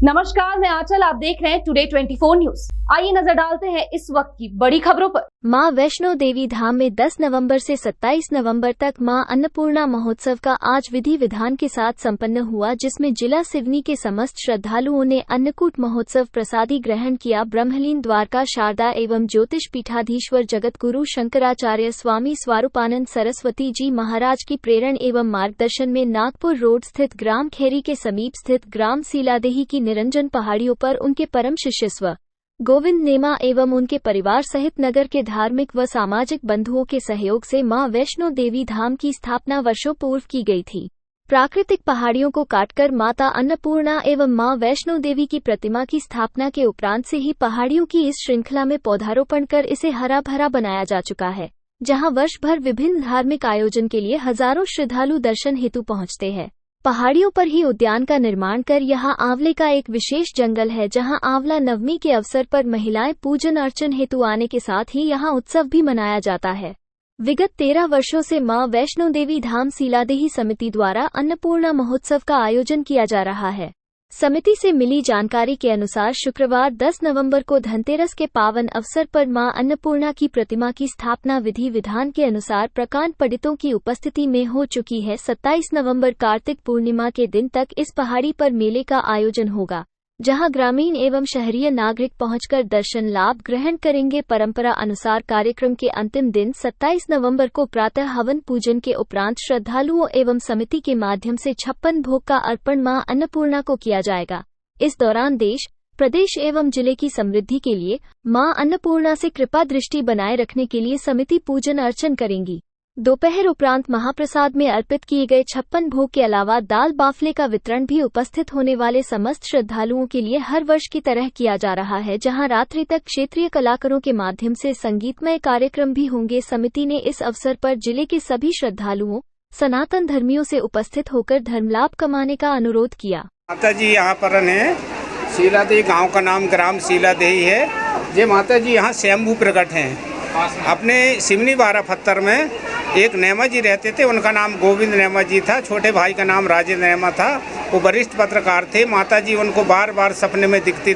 नमस्कार, मैं आंचल। आप देख रहे हैं टुडे 24 न्यूज। आइए नजर डालते हैं इस वक्त की बड़ी खबरों पर। मां वैष्णो देवी धाम में 10 नवंबर से 27 नवंबर तक मां अन्नपूर्णा महोत्सव का आज विधि विधान के साथ संपन्न हुआ, जिसमें जिला सिवनी के समस्त श्रद्धालुओं ने अन्नकूट महोत्सव प्रसादी ग्रहण किया। ब्रह्मलीन द्वारका शारदा एवं ज्योतिष पीठाधीश्वर जगतगुरु शंकराचार्य स्वामी स्वरूपानंद सरस्वती जी महाराज की प्रेरण एवं मार्गदर्शन में नागपुर रोड स्थित ग्राम खेरी के समीप स्थित ग्राम सीलादेही की निरंजन पहाड़ियों पर उनके परम शिष्य स्व गोविंद नेमा एवं उनके परिवार सहित नगर के धार्मिक व सामाजिक बंधुओं के सहयोग से मां वैष्णो देवी धाम की स्थापना वर्षों पूर्व की गई थी। प्राकृतिक पहाड़ियों को काटकर माता अन्नपूर्णा एवं मां वैष्णो देवी की प्रतिमा की स्थापना के उपरांत से ही पहाड़ियों की इस श्रृंखला में पौधारोपण कर इसे हरा भरा बनाया जा चुका है, जहां वर्ष भर विभिन्न धार्मिक आयोजन के लिए हजारों श्रद्धालु दर्शन हेतु पहुंचते हैं। पहाड़ियों पर ही उद्यान का निर्माण कर यहां आंवले का एक विशेष जंगल है, जहां आंवला नवमी के अवसर पर महिलाएं पूजन अर्चन हेतु आने के साथ ही यहां उत्सव भी मनाया जाता है। विगत 13 वर्षों से मां वैष्णो देवी धाम सीलादेही समिति द्वारा अन्नपूर्णा महोत्सव का आयोजन किया जा रहा है। समिति से मिली जानकारी के अनुसार शुक्रवार 10 नवंबर को धनतेरस के पावन अवसर पर मां अन्नपूर्णा की प्रतिमा की स्थापना विधि विधान के अनुसार प्रकांड पंडितों की उपस्थिति में हो चुकी है। 27 नवंबर कार्तिक पूर्णिमा के दिन तक इस पहाड़ी पर मेले का आयोजन होगा, जहां ग्रामीण एवं शहरीय नागरिक पहुंचकर दर्शन लाभ ग्रहण करेंगे। परंपरा अनुसार कार्यक्रम के अंतिम दिन 27 नवंबर को प्रातः हवन पूजन के उपरांत श्रद्धालुओं एवं समिति के माध्यम से 56 भोग का अर्पण मां अन्नपूर्णा को किया जाएगा। इस दौरान देश, प्रदेश एवं जिले की समृद्धि के लिए मां अन्नपूर्णा से कृपा दृष्टि बनाए रखने के लिए समिति पूजन अर्चन करेंगी। दोपहर उपरांत महाप्रसाद में अर्पित किए गए 56 भोग के अलावा दाल बाफले का वितरण भी उपस्थित होने वाले समस्त श्रद्धालुओं के लिए हर वर्ष की तरह किया जा रहा है, जहां रात्रि तक क्षेत्रीय कलाकारों के माध्यम से संगीतमय कार्यक्रम भी होंगे। समिति ने इस अवसर पर जिले के सभी श्रद्धालुओं, सनातन धर्मियों से उपस्थित होकर धर्मलाभ कमाने का अनुरोध किया। माता जी यहाँ पर है सीलादेही, गांव का नाम ग्राम सीलादेही है। ये माता जी यहाँ स्वयंभू प्रकट हैं। अपने सिवनी 12 पत्थर में एक नेमा जी रहते थे, उनका नाम गोविंद नेमा जी था। छोटे भाई का नाम राजेंद्र नेमा था। वो वरिष्ठ पत्रकार थे। माता जी उनको बार बार सपने में दिखती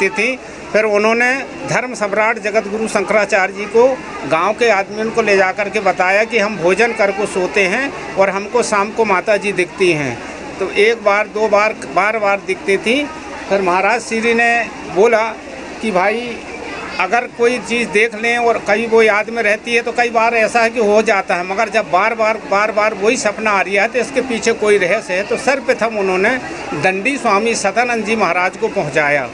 थी। फिर उन्होंने धर्म सम्राट जगतगुरु शंकराचार्य जी को, गांव के आदमियों को ले जाकर के बताया कि हम भोजन कर को सोते हैं और हमको शाम को माता जी दिखती हैं। तो एक बार, दो बार, बार दिखती थी। फिर महाराज श्री ने बोला कि भाई अगर कोई चीज़ देख लें और कई वो याद में रहती है तो कई बार ऐसा है कि हो जाता है, मगर जब बार बार वही सपना आ रहा है तो इसके पीछे कोई रहस्य है। तो सर्वप्रथम उन्होंने दंडी स्वामी सदानंद जी महाराज को पहुंचाया।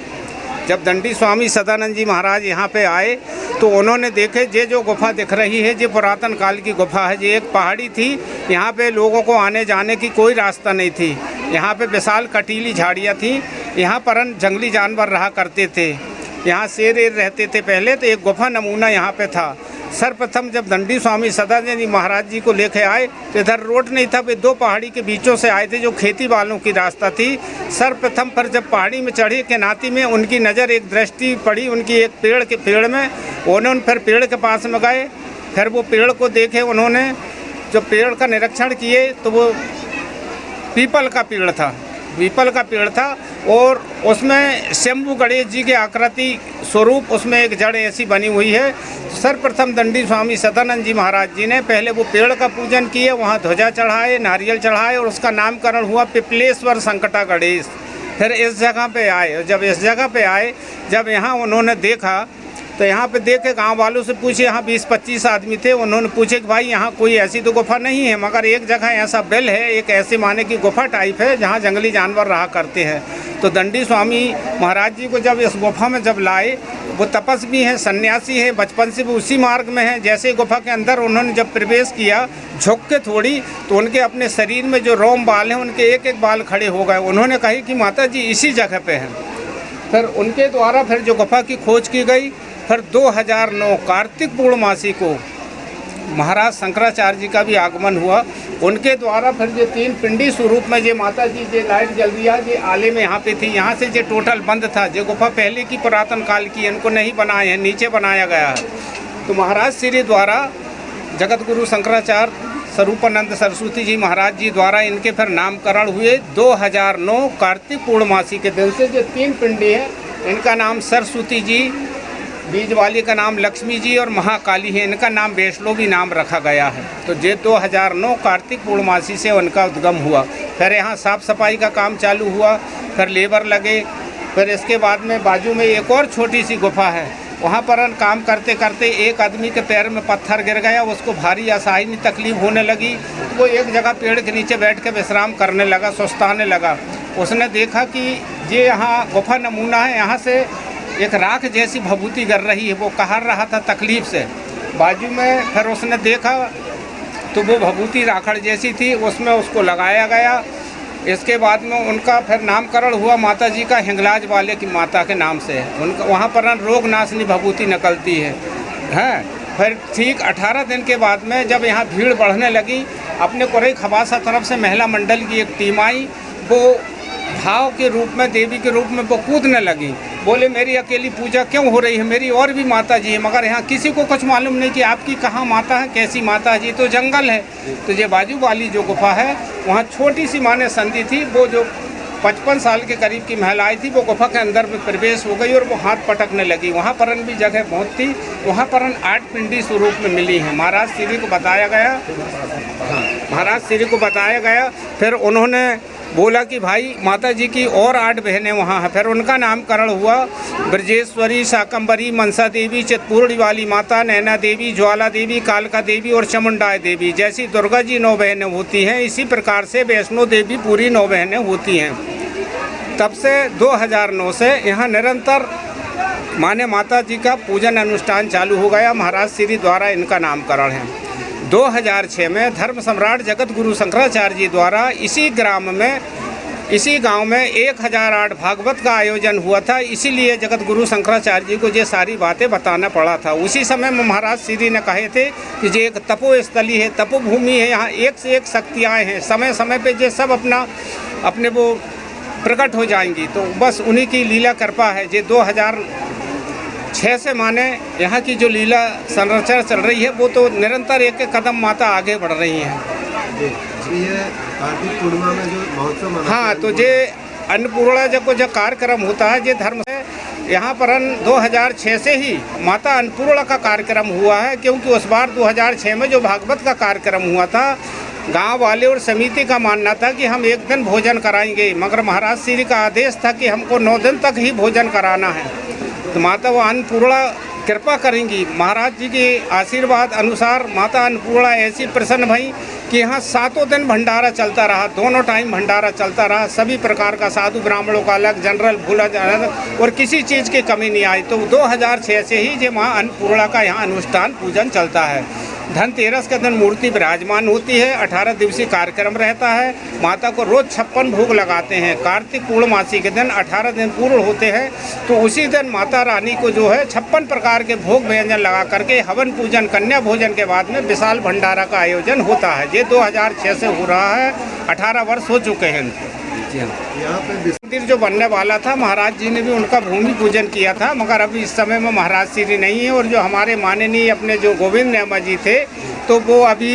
जब दंडी स्वामी सदानंद जी महाराज यहाँ पे आए तो उन्होंने देखे ये जो गुफा दिख रही है, ये पुरातन काल की गुफा है। ये एक पहाड़ी थी, यहाँ पे लोगों को आने जाने की कोई रास्ता नहीं थी। यहाँ पे विशाल कटीली झाड़ियाँ थी। यहाँ पर जंगली जानवर रहा करते थे। यहाँ शेर रहते थे पहले। तो एक गुफा नमूना यहाँ पे था। सर्वप्रथम जब दंडी स्वामी सदानंद जी महाराज जी को लेके आए तो इधर रोड नहीं था, वे 2 पहाड़ी के बीचों से आए थे जो खेती वालों की रास्ता थी। सर्वप्रथम पर जब पहाड़ी में चढ़े के नाती में उनकी नज़र एक दृष्टि पड़ी उनकी एक पेड़ में। उन्होंने फिर पेड़ के पास में गए। फिर वो पेड़ को देखे। उन्होंने जब पेड़ का निरीक्षण किए तो वो पीपल का पेड़ था और उसमें शंभु गणेश जी के आकृति स्वरूप उसमें एक जड़ ऐसी बनी हुई है। सर्वप्रथम दंडी स्वामी सदानंद जी महाराज जी ने पहले वो पेड़ का पूजन किए, वहाँ ध्वजा चढ़ाए, नारियल चढ़ाए और उसका नामकरण हुआ पिपलेश्वर संकटा गणेश। फिर इस जगह पे आए। जब यहाँ उन्होंने देखा तो यहाँ पे देख के गाँव वालों से पूछे, यहाँ 20-25 आदमी थे। उन्होंने पूछे कि भाई यहाँ कोई ऐसी तो गुफा नहीं है, मगर एक जगह ऐसा बिल है, एक ऐसे माने की गुफा टाइप है जहाँ जंगली जानवर रहा करते हैं। तो दंडी स्वामी महाराज जी को जब इस गुफा में जब लाए, वो तपस्वी हैं, सन्यासी हैं, बचपन से वो उसी मार्ग में हैं। जैसे गुफा के अंदर उन्होंने जब प्रवेश किया, झुक के थोड़ी, तो उनके अपने शरीर में जो रोम बाल हैं उनके एक एक बाल खड़े हो गए। उन्होंने कही कि माता जी इसी जगह पे हैं। फिर उनके द्वारा फिर जो गुफा की खोज की गई। फिर 2009 कार्तिक पूर्णमासी को महाराज शंकराचार्य जी का भी आगमन हुआ। उनके द्वारा फिर ये 3 पिंडी स्वरूप में ये माता जी ये लाइट जल रही है, ये आले में यहाँ पे थी। यहाँ से ये टोटल बंद था। ये गुफा पहले की पुरातन काल की, इनको नहीं बनाए हैं, नीचे बनाया गया है। तो महाराज श्री द्वारा जगतगुरु शंकराचार्य स्वरूपानंद सरस्वती जी महाराज जी द्वारा इनके फिर नामकरण हुए 2009 कार्तिक पूर्णमासी के दिन से। जो 3 पिंडी है इनका नाम सरस्वती जी, बीज वाली का नाम लक्ष्मी जी और महाकाली है, इनका नाम वैष्णो भी नाम रखा गया है। तो ये 2009 कार्तिक पूर्णमासी से उनका उद्गम हुआ। फिर यहाँ साफ़ सफाई का काम चालू हुआ, फिर लेबर लगे। फिर इसके बाद में बाजू में एक और छोटी सी गुफा है, वहाँ पर काम करते करते एक आदमी के पैर में पत्थर गिर गया, उसको भारी असहनीय तकलीफ होने लगी। तो वो एक जगह पेड़ के नीचे बैठ के विश्राम करने लगा, सुस्ताने लगा। उसने देखा कि ये यहाँ गुफा नमूना है, यहाँ से एक राख जैसी भभूति गिर रही है, वो कहर रहा था तकलीफ से। बाजू में फिर उसने देखा तो वो भभूति राखड़ जैसी थी, उसमें उसको लगाया गया। इसके बाद में उनका फिर नामकरण हुआ माता जी का हिंगलाज वाले की माता के नाम से। उनका वहाँ पर रोग नाशनी भभूति निकलती है। फिर ठीक 18 दिन के बाद में जब यहाँ भीड़ बढ़ने लगी, अपने कोरई खबासा तरफ से महिला मंडल की एक टीम आई। वो भाव के रूप में, देवी के रूप में वो कूदने लगी। बोले मेरी अकेली पूजा क्यों हो रही है, मेरी और भी माता जी है, मगर यहाँ किसी को कुछ मालूम नहीं कि आपकी कहाँ माता है, कैसी माता है जी, तो जंगल है। तो ये बाजू वाली जो गुफा है वहाँ छोटी सी माने संधि थी। वो जो 55 साल के करीब की महिला आई थी, वो गुफा के अंदर में प्रवेश हो गई और वो हाथ पटकने लगी। वहाँ पर भी जगह बहुत थी, वहाँ पर 8 पिंडी स्वरूप में मिली हैं। महाराज श्री को बताया गया, फिर उन्होंने बोला कि भाई माता जी की और 8 बहनें वहाँ हैं। फिर उनका नामकरण हुआ ब्रजेश्वरी, शाकंभरी, मनसा देवी, चितपूर्णी वाली माता, नैना देवी, ज्वाला देवी, कालका देवी और चामुंडा देवी। जैसी दुर्गा जी 9 बहनें होती हैं, इसी प्रकार से वैष्णो देवी पूरी 9 बहनें होती हैं। तब से 2009 से यहाँ निरंतर माने माता जी का पूजन अनुष्ठान चालू हो गया। महाराज श्री द्वारा इनका नामकरण है। 2006 में धर्म सम्राट जगत गुरु शंकराचार्य जी द्वारा इसी गांव में 1008 भागवत का आयोजन हुआ था। इसीलिए जगत गुरु शंकराचार्य जी को ये सारी बातें बताना पड़ा था। उसी समय में महाराज श्री ने कहे थे कि ये एक तपोस्थली है, तपोभूमि है, यहाँ एक से एक शक्तियाँ हैं, समय समय पे ये सब अपने वो प्रकट हो जाएंगी। तो बस उन्हीं की लीला कृपा है। ये 2006 से माने यहाँ की जो लीला संरचना चल रही है, वो तो निरंतर एक एक कदम माता आगे बढ़ रही हैं। ये कार्तिक पूर्णिमा में जो महोत्सव, हाँ, तो ये अन्नपूर्णा जो कार्यक्रम होता है, ये धर्म से यहाँ पर 2006 से ही माता अन्नपूर्णा का कार्यक्रम हुआ है। क्योंकि उस बार 2006 में जो भागवत का कार्यक्रम हुआ था, गांव वाले और समिति का मानना था कि हम एक दिन भोजन कराएंगे, मगर महाराज श्री का आदेश था कि हमको 9 दिन तक ही भोजन कराना है। तो माता वो अन्नपूर्णा कृपा करेंगी। महाराज जी के आशीर्वाद अनुसार माता अन्नपूर्णा ऐसी प्रसन्न भई कि यहाँ 7 दिन भंडारा चलता रहा, दोनों टाइम भंडारा चलता रहा। सभी प्रकार का साधु ब्राह्मणों का अलग, जनरल भूला अलग, और किसी चीज़ की कमी नहीं आई। तो 2006 से ही जो माँ अन्नपूर्णा का यहाँ अनुष्ठान पूजन चलता है। धनतेरस के दिन मूर्ति विराजमान होती है, 18 दिवसीय कार्यक्रम रहता है। माता को रोज़ 56 भोग लगाते हैं। कार्तिक पूर्णमासी के दिन 18 दिन पूर्ण होते हैं, तो उसी दिन माता रानी को जो है 56 प्रकार के भोग व्यंजन लगा करके हवन पूजन, कन्या भोजन के बाद में विशाल भंडारा का आयोजन होता है। ये 2006 से हो रहा है, 18 वर्ष हो चुके हैं। यहाँ पे मंदिर जो बनने वाला था, महाराज जी ने भी उनका भूमि पूजन किया था, मगर अभी इस समय में महाराज श्री नहीं है। और जो हमारे माननीय अपने जो गोविंद नेमा जी थे, तो वो अभी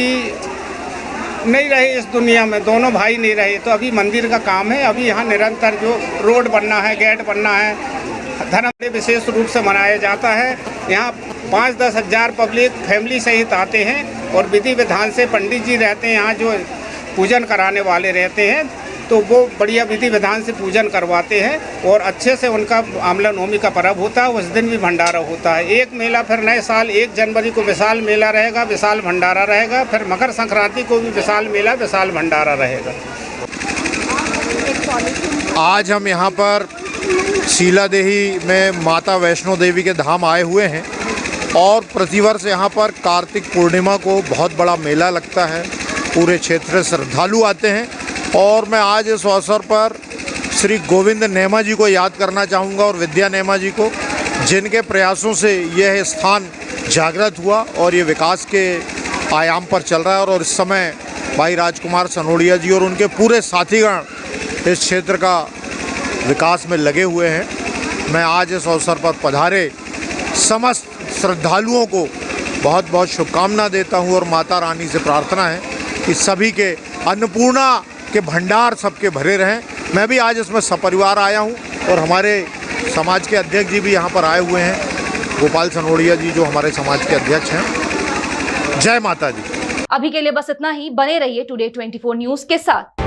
नहीं रहे इस दुनिया में, दोनों भाई नहीं रहे। तो अभी मंदिर का काम है। अभी यहाँ निरंतर जो रोड बनना है, गेट बनना है, धर्म विशेष रूप से मनाया जाता है। यहाँ 5-10 हज़ार पब्लिक फैमिली सहित आते हैं और विधि विधान से पंडित जी रहते हैं यहाँ, जो पूजन कराने वाले रहते हैं। तो वो बढ़िया विधि विधान से पूजन करवाते हैं और अच्छे से उनका आमला नवमी का पर्व होता है। उस दिन भी भंडारा होता है। एक मेला फिर नए साल 1 जनवरी को विशाल मेला रहेगा, विशाल भंडारा रहेगा। फिर मकर संक्रांति को भी विशाल मेला, विशाल भंडारा रहेगा। आज हम यहाँ पर शीलादेही में माता वैष्णो देवी के धाम आए हुए हैं और प्रतिवर्ष यहाँ पर कार्तिक पूर्णिमा को बहुत बड़ा मेला लगता है। पूरे क्षेत्र से श्रद्धालु आते हैं और मैं आज इस अवसर पर श्री गोविंद नेमा जी को याद करना चाहूँगा और विद्या नेमा जी को, जिनके प्रयासों से यह स्थान जागृत हुआ और ये विकास के आयाम पर चल रहा है। और इस समय भाई राजकुमार सनोडिया जी और उनके पूरे साथीगण इस क्षेत्र का विकास में लगे हुए हैं। मैं आज इस अवसर पर पधारे समस्त श्रद्धालुओं को बहुत बहुत शुभकामना देता हूँ और माता रानी से प्रार्थना है कि सभी के अन्नपूर्णा के भंडार सबके भरे रहें। मैं भी आज इसमें सपरिवार आया हूँ और हमारे समाज के अध्यक्ष जी भी यहाँ पर आए हुए हैं, गोपाल सनोड़िया जी जो हमारे समाज के अध्यक्ष हैं। जय माता दी। अभी के लिए बस इतना ही। बने रहिए टुडे 24 न्यूज के साथ।